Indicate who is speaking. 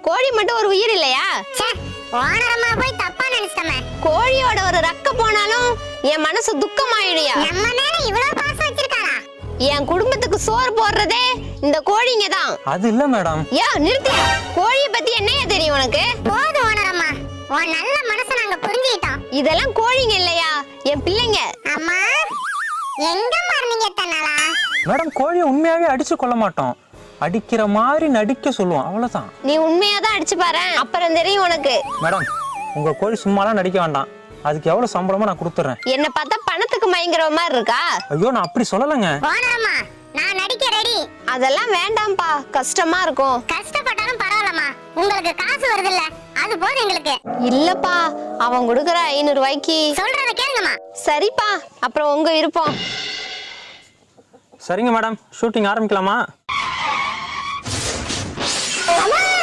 Speaker 1: கோழி மட்டும் ஒரு உயிர் இல்லையா?
Speaker 2: ஓனரம்மா போய் தப்பா நினைச்சிட்டமே.
Speaker 1: கோழியோட ஒரு ரக்க போனாலும் என் மனசு துக்கமாயிடுயா.
Speaker 2: நம்ம மேல இவ்வளவு பாசம் வச்சிருக்காரா?
Speaker 1: என் குடும்பத்துக்கு சோறு போடுறதே இந்த கோழிங்க தான்.
Speaker 3: அது இல்ல மேடம்.
Speaker 1: நிறுத்தியா? கோழிய பத்தி என்னையா தெரியும் உனக்கு?
Speaker 2: போதும் ஓனரம்மா, உன் நல்ல மனசை நாங்க புரிஞ்சுக்கிட்டோம்.
Speaker 1: இதெல்லாம் கோழிங்க இல்லையா, என் பிள்ளைங்க.
Speaker 2: அம்மா எங்க மார்னிங்க தன்னாலா?
Speaker 3: மேடம் கோழியை உண்மையாவே அடிச்சு கொள்ள மாட்டோம், அடிக்கிற மாதிரி நடிக்க சொல்லுவோம், அவ்வளவுதான்.
Speaker 1: நீ உண்மையாதான் அடிச்சு பாரு, அப்புறம் தெரியும் உனக்கு.
Speaker 3: மேடம் உங்க கோழி சும்மாலாம் நடிக்க வேண்டாம், அதுக்கு எவ்வளவு சம்பளமோ நான் கொடுத்துறேன்.
Speaker 1: என்ன பார்த்தா பணத்துக்கு மயங்குற மாதிரி இருக்கா?
Speaker 3: ஐயோ நான் அப்படி சொல்லலங்க.
Speaker 2: ஓனரம்மா நான் நடிக்க ரெடி.
Speaker 1: அதெல்லாம் வேண்டாம்பா, கஷ்டமா இருக்கும்.
Speaker 2: கஷ்டப்பட்டாலும் பரவாயில்லம்மா, உங்களுக்கு காசு வருது இல்ல, அது போதும் எங்களுக்கு.
Speaker 1: இல்லப்பா, அவன் கொடுக்கற 500 ரூபாய்க்கு.
Speaker 2: சொல்றத கேளுங்கம்மா.
Speaker 1: சரிப்பா, அப்புறம் உங்க விருப்பம்.
Speaker 3: சரிங்க மேடம், ஷூட்டிங் ஆரம்பிக்கலாமா?